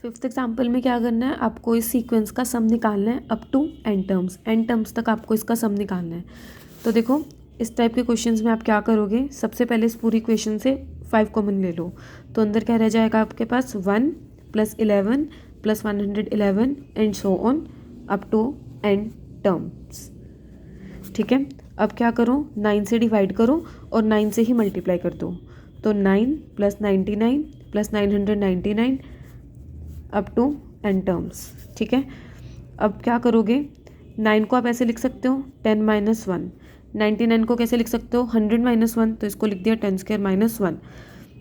Fifth example में क्या करना है, आपको इस सीक्वेंस का सम निकालना है अप टू एन टर्म्स तक आपको इसका सम निकालना है। तो देखो इस टाइप के क्वेश्चंस में आप क्या करोगे, सबसे पहले इस पूरी इक्वेशन से 5 कॉमन ले लो। तो अंदर क्या रह जाएगा आपके पास 1 + 11 + 111 and so on up to n terms. ठीक है, अब क्या करो, 9 से डिवाइड करो और 9 से ही मल्टीप्लाई कर दो। तो 9 + 99 + 999 अप टू एन टर्म्स। ठीक है, अब क्या करोगे, 9 को आप ऐसे लिख सकते हो 10 - 1, 99 को कैसे लिख सकते हो 100 - 1, तो इसको लिख दिया 10² - 1।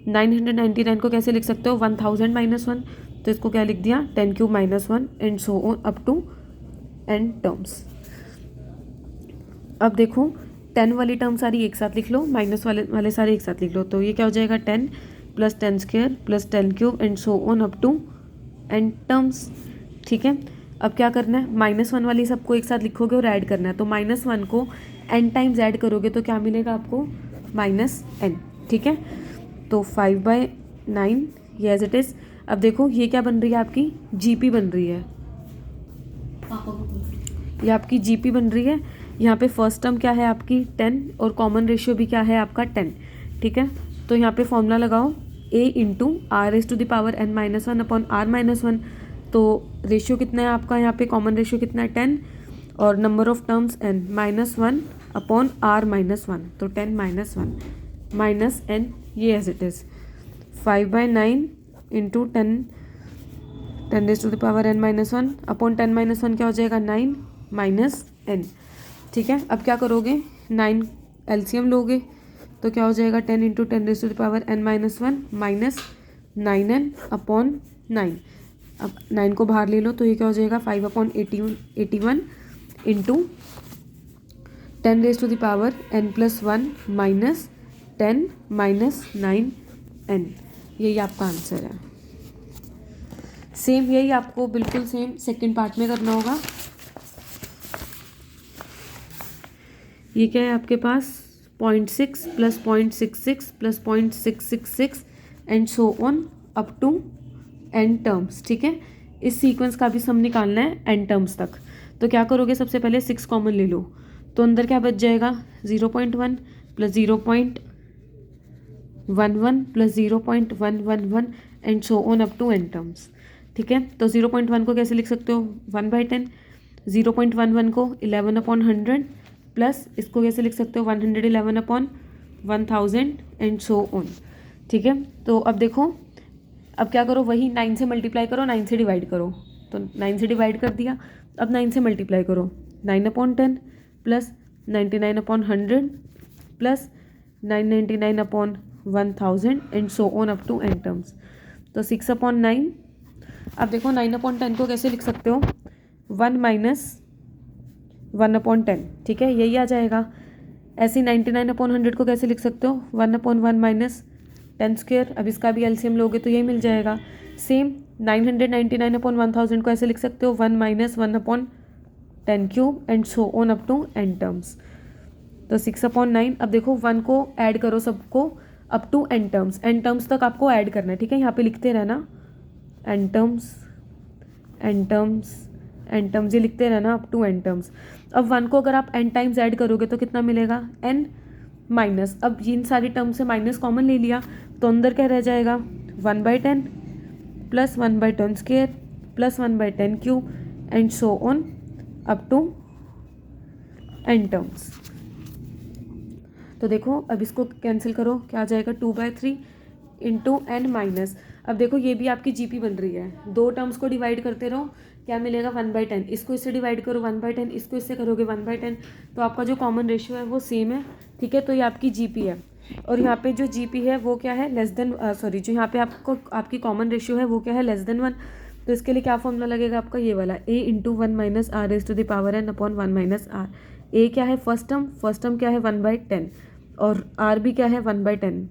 999 को कैसे लिख सकते हो 1000 - 1, तो इसको क्या लिख दिया 10³ - 1 and so on up to n terms. अब देखो 10 वाली टर्म सारी एक साथ लिख लो, माइनस वाले सारे एक साथ लिख लो। तो ये क्या हो जाएगा 10 + 10² + 10³ and so on up to n terms. ठीक है, अब क्या करना है, -1 वाली सबको एक साथ लिखोगे और ऐड करना है। तो -1 को n टाइम्स ऐड करोगे तो क्या मिलेगा आपको -n। ठीक है, तो 5/9 ये एज इट इज़। अब देखो ये क्या बन रही है, आपकी जीपी बन रही है, ये आपकी जीपी बन रही है। यहाँ पे फर्स्ट टर्म क्या है आपकी 10 और कॉमन रेशियो भी क्या है आपका 10। ठीक है, तो यहाँ पे फॉर्मूला लगाओ a × r⁻n - 1 r-1। तो रेशियो कितना है आपका, यहाँ पे कॉमन रेशियो कितना है 10 और number of terms n -1 / r-1, तो 10 - 1 -n ये एज इट इज़। 5/9 × 10⁻n - 1 / 10 - 1 क्या हो जाएगा 9 -n। ठीक है, अब क्या करोगे 9 एलसीएम लोगे तो क्या हो जाएगा 10 × 10⁻n - 1 -9n / 9। अब 9 को बाहर ले लो तो ये क्या हो जाएगा 5/81 × 10⁻n + 1 -10 - 9n। यही आपका आंसर है। सेम यही आपको बिल्कुल सेम सेकंड पार्ट में करना होगा। ये क्या है आपके पास 0.6 + 0.66 + 0.666 and so on up to n terms. ठीक है, इस सीक्वेंस का भी सम निकालना है एन टर्म्स तक। तो क्या करोगे, सबसे पहले 6 कॉमन ले लो, तो अंदर क्या बच जाएगा 0.1 + 0.11 + 0.111 and so on up to n terms. ठीक है, तो 0.1 को कैसे लिख सकते हो 1/10, 0.11 को 11/100 प्लस इसको कैसे लिख सकते हो 111/1000 एंड सो ऑन। ठीक है, तो अब देखो, अब क्या करो, वही 9 से मल्टीप्लाई करो, 9 से डिवाइड करो। तो 9 से डिवाइड कर दिया, अब 9 से मल्टीप्लाई करो 9/10 plus 99/100 plus 999/1000 and so on up to n terms. तो 6/9। अब देखो 9/10 को कैसे लिख सकते हो 1 - 1/10। ठीक है, यही आ जाएगा। ऐसे 99/100 को कैसे लिख सकते हो 1/1 - 10²। अब इसका भी एलसीएम लोगे तो यही मिल जाएगा। सेम 999/1000 को ऐसे लिख सकते हो 1 - 1/10³ and so on up to n terms. तो 6/9। अब देखो 1 को ऐड करो सबको अप टू एन टर्म्स तक आपको ऐड करना है। ठीक है, यहाँ पे लिखते रहना n terms n terms n terms, ये लिखते रहना अप टू एन टर्म्स। अब 1 को अगर आप n टाइम्स ऐड करोगे तो कितना मिलेगा n माइनस, अब इन सारी टर्म से माइनस कॉमन ले लिया तो अंदर क्या रह जाएगा 1/10 plus 1/10² plus 1/10³ and so on up to n terms. तो देखो अब इसको कैंसिल करो, क्या आ जाएगा 2/3 × n-। अब देखो ये भी आपकी जीपी बन रही है, दो टर्म्स को डिवाइड करते रहो, क्या मिलेगा 1/10, इसको इससे डिवाइड करो 1/10, इसको इससे करोगे 1/10, तो आपका जो कॉमन रेशियो है वो सेम है। ठीक है, तो ये आपकी जीपी है और यहाँ पे जो जीपी है वो क्या है जो यहाँ पे आपको आपकी कॉमन रेशियो है वो क्या है <1। तो इसके लिए क्या फॉर्मूला लगेगा आपका ये वाला a × 1 - r⁻n / 1 - r। a क्या है फर्स्ट टर्म क्या है 1/10 और r भी क्या है 1/10।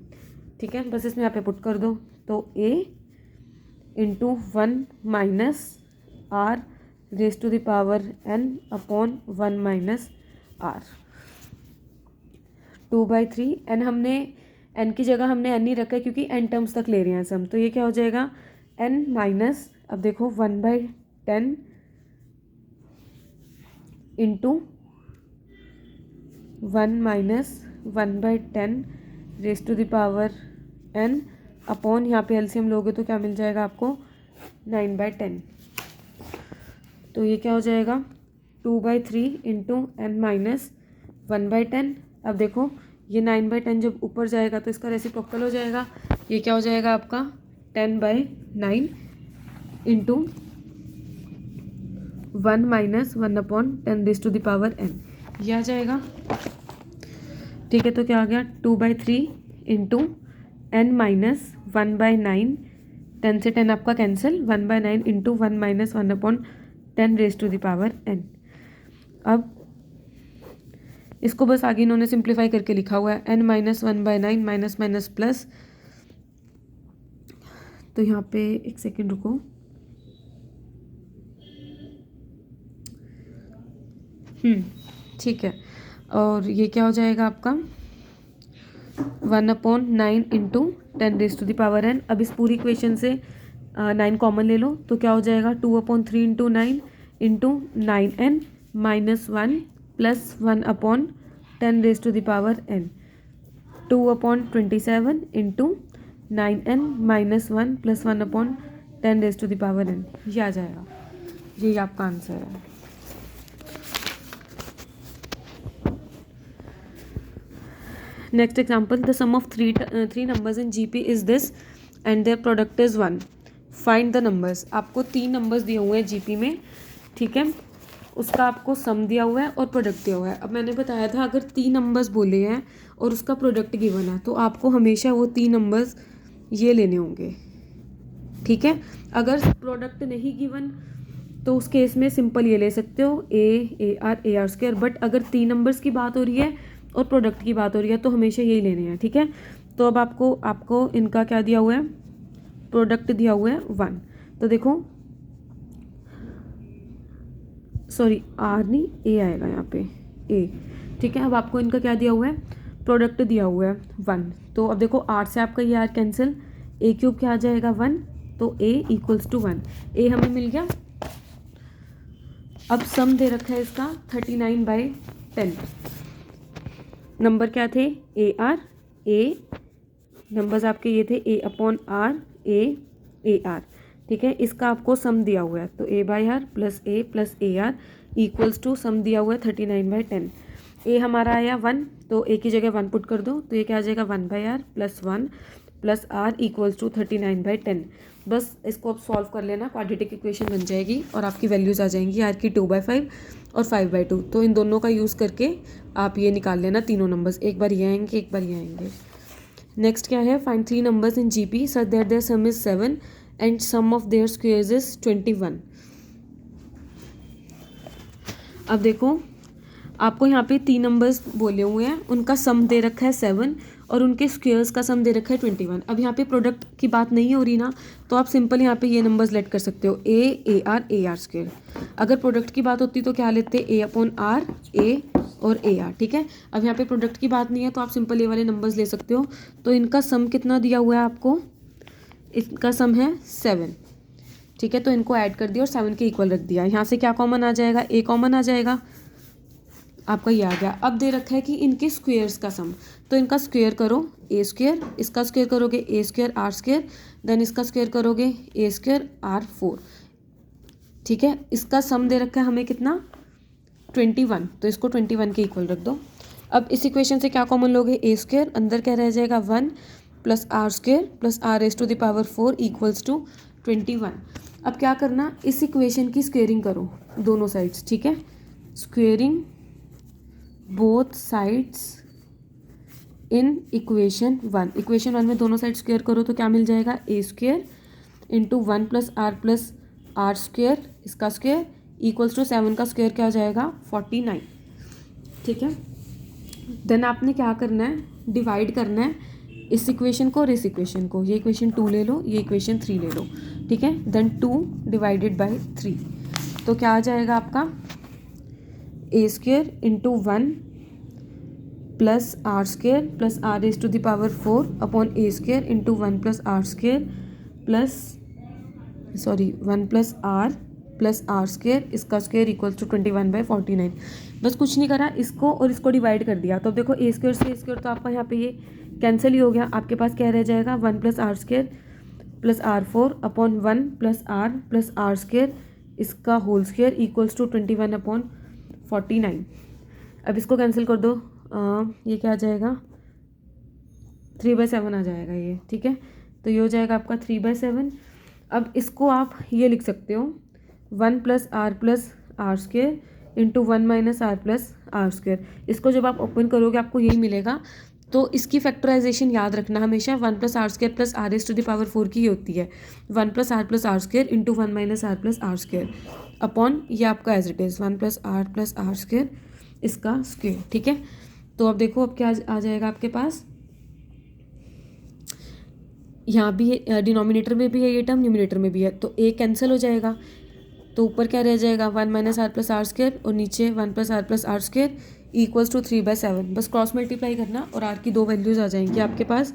ठीक है, बस इसमें यहाँ पे पुट कर दो, तो a × 1 - r⁻n / 1 - r 2/3। n हमने n की जगह हमने n ही रखा है क्योंकि n टर्म्स तक ले रहे हैं हम, तो ये क्या हो जाएगा एन माइनस, अब देखो 1/10 इंटू 1 - 1/10 n अपॉन, यहाँ पे एलसीएम लोगे तो क्या मिल जाएगा आपको 9/10। तो ये क्या हो जाएगा 2/3 इंटू n माइनस 1/10। अब देखो ये 9/10 जब ऊपर जाएगा तो इसका रेसिप्रोकल हो जाएगा, ये क्या हो जाएगा आपका 10/9 इंटू 1 - 1/10 ये आ जाएगा। ठीक है, तो क्या आ गया 2/3 इंटू n माइनस 1/9, 10 से 10 आपका कैंसिल, 1/9 इंटू 1 - 1/10 अब इसको बस आगे इन्होंने सिंप्लीफाई करके लिखा हुआ है n - 1/9 माइनस माइनस प्लस। तो यहाँ पे एक सेकेंड रुको, ठीक है, और ये क्या हो जाएगा आपका 1/9 इंटू 10⁻n। अब इस पूरी इक्वेशन से 9 कॉमन ले लो तो क्या हो जाएगा 2/3 into 9 into 9n minus 1 plus 1/10⁻n 2/27 into 9n minus 1 plus 1/10⁻n, ये आ जाएगा, यही आपका आंसर है। Next example, the sum of three numbers in GP is this and their product is 1, find the numbers. आपको 3 नंबर्स दिए हुए हैं जीपी में, ठीक है, उसका आपको सम दिया हुआ है और प्रोडक्ट दिया हुआ है। अब मैंने बताया था अगर 3 नंबर्स बोले हैं और उसका प्रोडक्ट गिवन है तो आपको हमेशा वो 3 नंबर्स ये लेने होंगे, ठीक है। अगर प्रोडक्ट नहीं गिवन तो उस केस में सिंपल ये ले सकते हो ए आर स्क्वायर, बट अगर 3 नंबर्स की बात हो रही है और प्रोडक्ट की बात हो रही है तो हमेशा यही लेने हैं, ठीक है। तो अब आपको इनका क्या दिया हुआ है, प्रोडक्ट दिया हुआ है 1। तो देखो सॉरी आर नहीं ए आएगा यहाँ पे ए, ठीक है। अब आपको इनका क्या दिया हुआ है, प्रोडक्ट दिया हुआ है 1। तो अब देखो आर से आपका ये आर कैंसिल, ए क्यूब क्या आ जाएगा 1, तो ए इक्वल्स टू 1, ए हमें मिल गया। अब सम दे रखा है इसका 39/10, नंबर क्या थे ए आर, ए नंबर्स आपके ये थे A/R ए आर, ठीक है। इसका आपको सम दिया हुआ है तो A/R plus a r equals to sum दिया हुआ है 39/10। ए हमारा आया 1 तो ए की जगह 1 पुट कर दो तो ये क्या आ जाएगा 1/R plus 1 plus R equals to 39/10। बस इसको अब सॉल्व कर लेना, क्वाड्रेटिक इक्वेशन बन जाएगी और आपकी वैल्यूज़ आ जाएंगी आर की 2/5 और 5/2। तो इन दोनों का यूज़ करके आप ये निकाल लेना तीनों नंबर्स, एक बार ये आएंगे एक बार ये आएंगे। नेक्स्ट क्या है, find 3 numbers in GP such that their sum is 7 and sum of their squares is 21। अब देखो आपको यहाँ पे 3 नंबर्स बोले हुए हैं, उनका सम दे रखा है 7 और उनके स्क्वायर्स का सम दे रखा है 21। अब यहाँ पे प्रोडक्ट की बात नहीं हो रही ना, तो आप सिंपल यहाँ पे ये नंबर्स लेट कर सकते हो ए आर स्क्वायर। अगर प्रोडक्ट की बात होती तो क्या लेते A/R ए और ए आर, ठीक है। अब यहाँ पे प्रोडक्ट की बात नहीं है तो आप सिंपल ये वाले नंबर्स ले सकते हो। तो इनका सम कितना दिया हुआ है आपको, इनका सम है 7, ठीक है। तो इनको ऐड कर दिया और 7 के इक्वल रख दिया। यहाँ से क्या कॉमन आ जाएगा, ए कॉमन आ जाएगा, आपका ये आ गया। अब दे रखा है कि इनके स्क्वायर्स का सम, तो इनका स्क्वायर करो ए स्क्वायर, इसका स्क्वायर करोगे ए स्क्वायर आर स्क्वायर, देन इसका स्क्वायर करोगे ए स्क्वायर आर 4, ठीक है। इसका सम दे रखा है हमें कितना 21, तो इसको 21 के इक्वल रख दो। अब इस इक्वेशन से क्या कॉमन लोगे, ए स्क्वायर अंदर क्या रह जाएगा 1 plus R square plus are raise to the power 4 equals to 21। अब क्या करना, इस इक्वेशन की स्क्वेयरिंग करो दोनों साइड्स, ठीक है। Squaring both sides in equation 1, equation 1 में दोनों साइड स्क्वेयर करो तो क्या मिल जाएगा a square into 1 plus r square इसका स्क्वेयर इक्वल्स टू 7 का स्क्वेयर क्या हो जाएगा 49, ठीक है। देन आपने क्या करना है, डिवाइड करना है इस इक्वेशन को और इस इक्वेशन को, ये इक्वेशन 2 ले लो ये इक्वेशन 3 ले लो, ठीक है। देन 2 डिवाइडेड बाई 3, तो क्या आ जाएगा आपका a square into 1 plus r square plus are raise to the power 4 upon a square into 1 plus r square plus sorry 1+r+r², इसका स्क्वायर इक्वल्स टू 21/49। बस कुछ नहीं करा, इसको और इसको डिवाइड कर दिया। तो अब देखो a स्क्वायर से a स्क्वायर तो आपका यहाँ पे ये कैंसिल ही हो गया। आपके पास क्या रह जाएगा 1+r²+r4/1+r+r², इसका होल स्क्वायर इक्वल्स टू 21/49। अब इसको कैंसिल कर दो, ये क्या आ जाएगा 3/7 आ जाएगा ये, ठीक है। तो ये हो जाएगा आपका 3/7। अब इसको आप ये लिख सकते हो 1+r+r² इंटू 1-r+r²। इसको जब आप ओपन करोगे आपको यही मिलेगा। तो इसकी फैक्टराइजेशन याद रखना हमेशा 1+r² + r⁴ की होती है। 1+r+r² इंटू 1-r+r² अपॉन ये आपका एज इट इज़ 1+r+r² इसका स्क्वायर, ठीक है। तो अब देखो अब क्या आ जाएगा आपके पास, यहाँ भी डिनोमिनेटर में भी है ये टर्म, न्यूमिनेटर में भी है, तो a कैंसिल हो जाएगा। तो ऊपर क्या रह जाएगा 1-r+r² और नीचे 1+r+r² इक्वल्स टू 3/7। बस क्रॉस मल्टीप्लाई करना और r की दो वैल्यूज़ आ जाएंगी आपके पास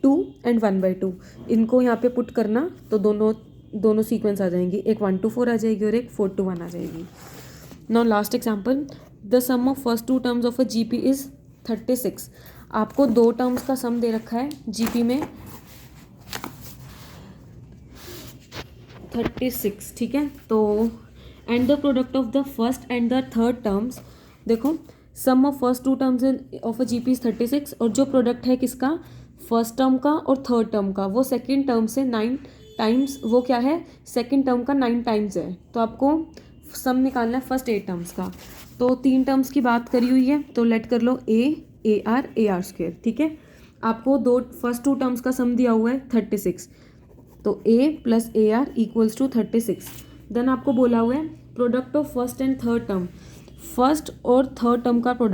2 और 1/2। इनको यहाँ पे पुट करना तो दोनों सीक्वेंस आ जाएंगी, एक 1 to 4 आ जाएगी और एक 4 to 1 आ जाएगी। Now last example, the sum of first two terms of a GP is 36। आपको दो टर्म्स का सम दे रखा है जीपी में 36, ठीक है। तो and the product of the first and the third terms, देखो sum of first two terms of a GP is 36, और जो प्रोडक्ट है किसका फर्स्ट टर्म का और थर्ड टर्म का वो सेकेंड टर्म से 9 टाइम्स, वो क्या है सेकेंड टर्म का 9 टाइम्स है। तो आपको सम निकालना है फर्स्ट 8 टर्म्स का। तो 3 टर्म्स की बात करी हुई है तो लेट कर लो AR ठीक है। आपको फर्स्ट 2 टर्म्स का सम दिया हुआ है 36, तो a + AR equals to 36। Then आपको बोला हुआ है product of first and third term, फर्स्ट और थर्ड टर्म का प्रोडक्ट